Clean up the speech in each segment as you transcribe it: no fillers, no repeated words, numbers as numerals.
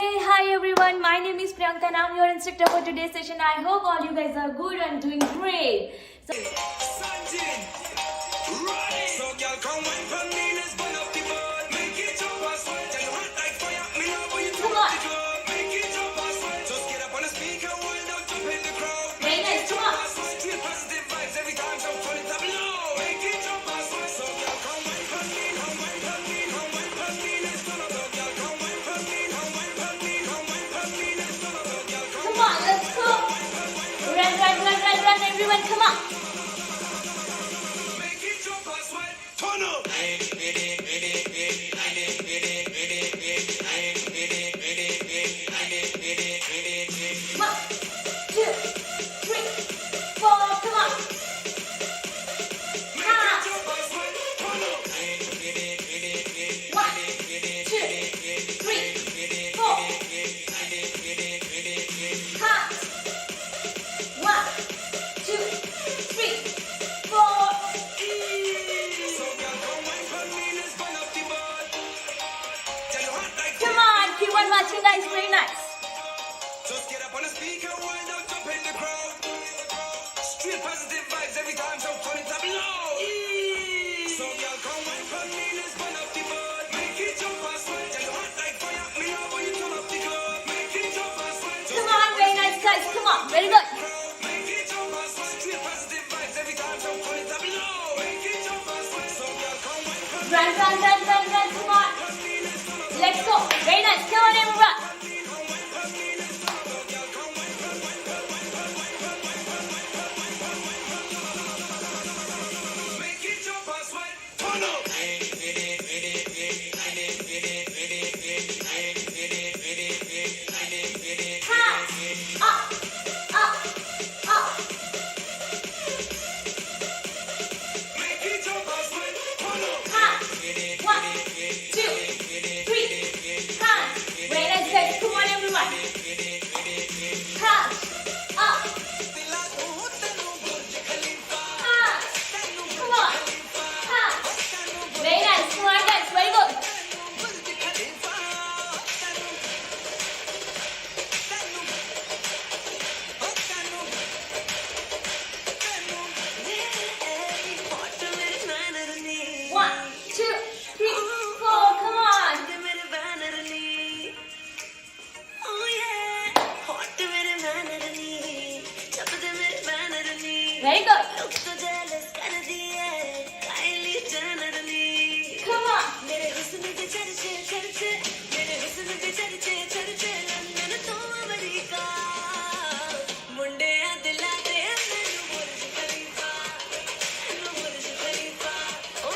Hey, hi everyone. My name is Priyanka and I'm your instructor for today's session. I hope all you guys are good and doing great. So, come on. Very nice. Come on. Come on, let's go. Run, everyone. Come on. One, two, three, four. Come on. Half. One, two, three, four. Half. One, two, three, four. Come on, keep on marching, guys. Very nice. Just get up on the speaker, wind out, jump in the crowd. Straight positive vibes every time, so turn it up loud. So y'all come wine for me, let's burn up the bud. Make it jump and sweat, tell you hot like fire. Me love when you turn up the club. Make it jump and sweat. Come on, very nice, guys. Come on, very good. Make it jump and sweat. Straight positive vibes every time, so turn it up loud. Make it jump and sweat. So y'all come wine for me. Run. Come on. Let's go. Very nice. Come on, everyone. Make it jump and sweat. Turn up. Hands up. Make it jump and sweat. Turn up. Hands. One, two, three. Hands. Very nice, guys. Come on, everyone. Hands up. Hands. Come on. Hands. Very nice. Come on, guys. Very good. One, two, three, four. Come on. Very good. Come on.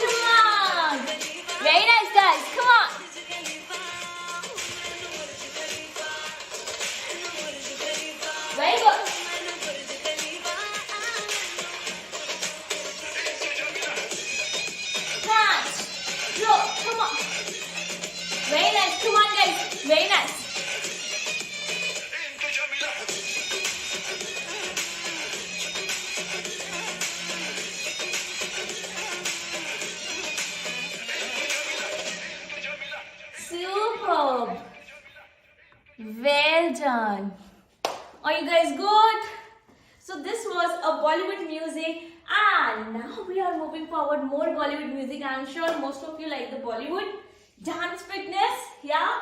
Come on. Very nice, guys. Come on. Very good. Hands. Low. Come on. Very nice. Come on, guys. Very nice. Superb. Well done. Are you guys good? So this was a Bollywood music and now we are moving forward more Bollywood music. I'm sure most of you like the Bollywood dance fitness. Yeah.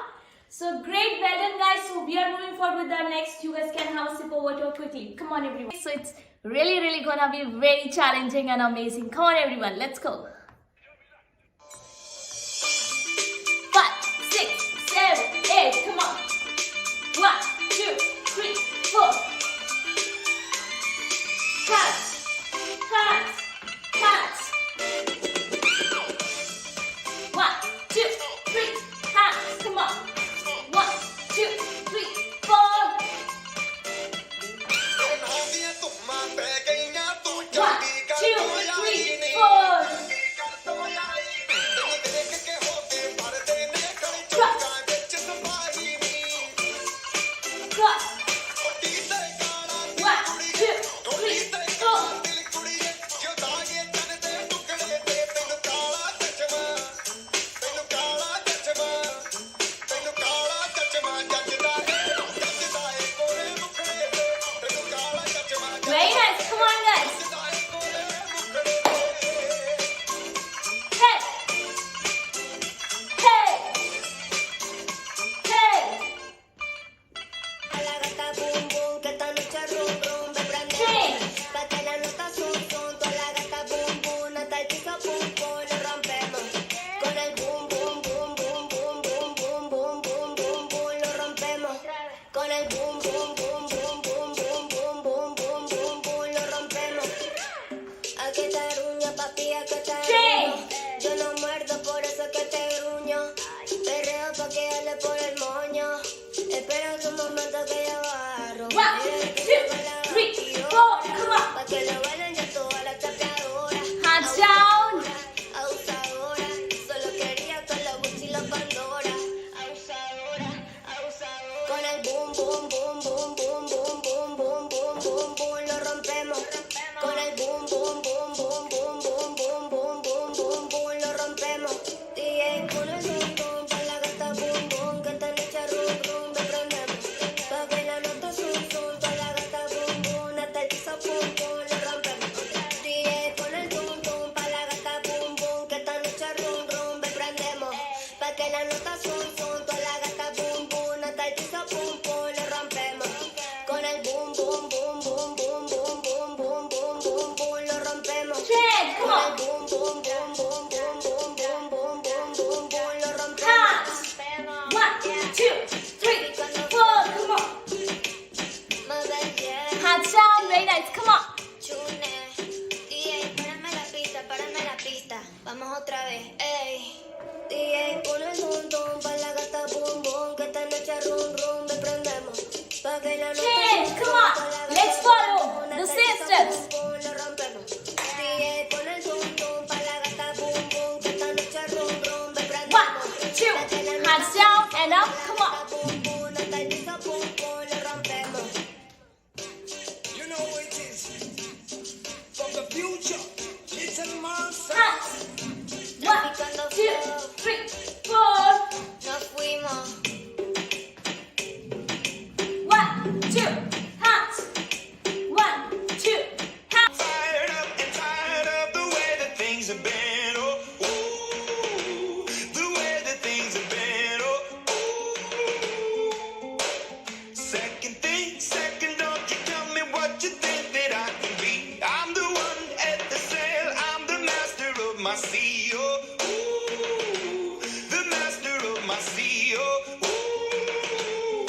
So great, well done, guys. So we are moving forward with our next. You guys can have a sip of water quickly. Come on, everyone. So it's really gonna be very challenging and amazing. Come on, everyone. Let's go. 5, 6, 7, 8. Come on. 1, 2, 3, 4. Hands. 1, 2, 3. Hands. Come on. 1, 2, 3, 4. 1, 2, 3, 4. esperando un momento que yo agarro. 1, 2, 3, 4. Come on. Pa' que lo bailen ya toda la tapeadora. Hands down. Abusadora, solo quería con la Gucci y la Pandora. Abusadora, abusadora. Con el boom, boom, boom, boom, boom, boom, boom, boom, boom, boom, boom, lo rompemos. Con el boom, boom, boom, boom, boom, boom, boom, boom, boom, boom, boom, lo rompemos. DJ, pon el boom, boom, pa' la gata boom, boom, que esta noche rum, rum, me prendemos. Pa' que la nota zoom, zoom, pa' la gata boom, boom, hasta el piso boom, boom, lo rompemos. DJ, pon el boom, boom, pa' la gata boom, boom, que esta noche rum, rum, me prendemos. Pa' que la nota zoom, zoom, pa' la gata boom, boom, hasta el piso boom, boom, lo rompemos. Con el boom, boom, boom, boom, boom, boom, boom, boom, boom, boom, boom, lo rompemos. Change. Come Con el on. boom, boom, boom, boom, boom, boom, boom, boom, boom, boom, boom, lo rompemos. Hands. 1, 2, 3, 4. Come on. Hands down. Very nice. Come on. Chune, DJ, párame la pista, vamos otra vez, ey. DJ, pon el boom, boom, pa' la gata boom, boom, que esta noche rum, rum, me prendemos. Pa' que la nota Change. zoom, Come zoom, on. pa' la gata Let's boom, follow boom, the hasta same el piso steps. boom, boom, lo rompemos. DJ, pon el boom, boom, pa' la gata boom, boom, que esta noche rum, rum, me 1, prendemos. 2. Pa' que la nota Hands zoom, down zoom, and pa' up. la Come gata on. boom, boom, hasta el piso boom, boom, lo rompemos. You know who it is. From the future, it's a monster. Hands. 1, 2, 3, 4. Nos fuimos. 1, 2. Hands. 1, 2. Hands. Fired up and tired of the way that things have been. Oh, ooh, the way that things have been. Oh, ooh. Second thing, second, don't you tell me what you think that I can be. I'm the one at the sail. I'm the master of my sea. Oh, ooh, the master of my sea. Oh, ooh.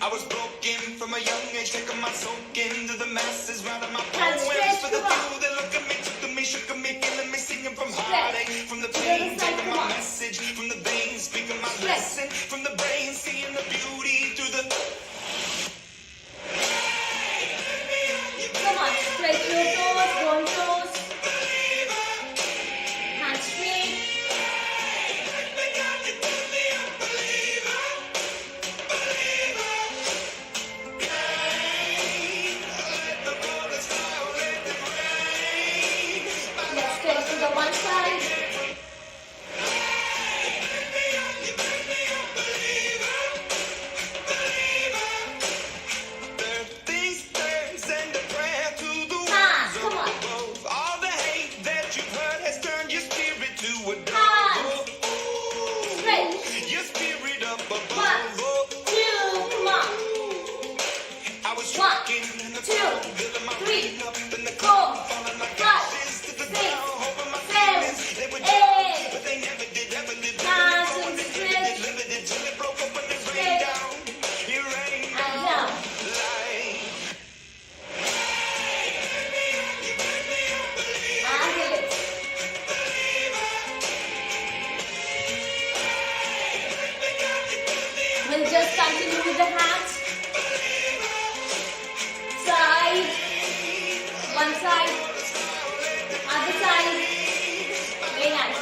I was broken from a young age, taking my soak into the masses, writing my Hands poems stretch, for the come on. few that look at me, took to me, shook at me, feeling me, singing from Stretch. heartache, from the To the pain, other side, taking come my on. message, from the veins, speaking my Stretch. lesson, from the brain, seeing the beauty through the. Come on. Stretch your toes. Go on toes. Hands straight. Let's stretch to the one side. These prayers and a prayer to the Hands. ones Come on. above. All the hate that you've heard has turned your spirit to a dove. Hands. Ooh, Stretch. your spirit up above. 1, 2. Come on. I was 1, walking in the 2, crowd, building my 3, feet up in the 4, crowd, falling like 5, ashes to the 6, ground, hoping my 7, feelings they would 8. drown, but they never did, ever lived. Hands Never and did, stretch. limited till it broke up and it Stretch. rained down. It rained And down down. like. And release. We'll just continue with the hands. Side. One side. Other side. Very nice.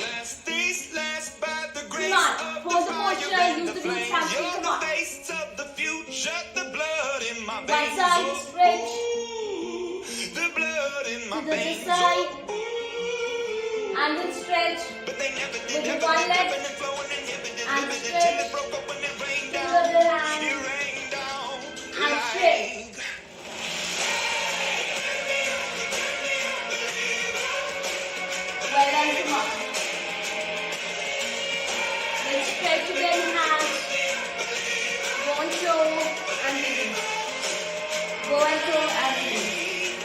Last days last by the grace Come on, of hold the the fire posture, and use the the glutes, flame. hamstring, You're come the on. face of the future, the blood in my One veins. side, Oh, stretch. ooh, the blood in my To the other veins. side. Ooh, And then stretch. but they never With did, the ever one did, leg. ebbing and flowing, inhibited, And limited, till stretch. it broke up when it rained To the down. other hand. It rained down And stretch. like. Well done, come on. Let's stretch again, hands. Go and show and release. Go and show and release.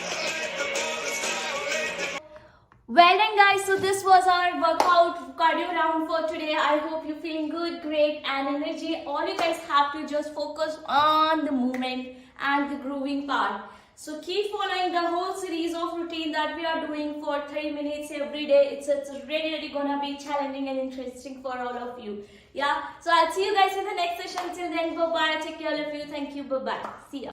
Well done, guys. So this was our workout cardio round for today. I hope you're feeling good, great, and energy. All you guys have to just focus on the movement and the grooving part. So keep following the whole series of routine that we are doing for 30 minutes every day. It's really gonna be challenging and interesting for all of you. Yeah. So I'll see you guys in the next session. Till then, bye bye. Take care of you. Thank you. Bye bye. See ya.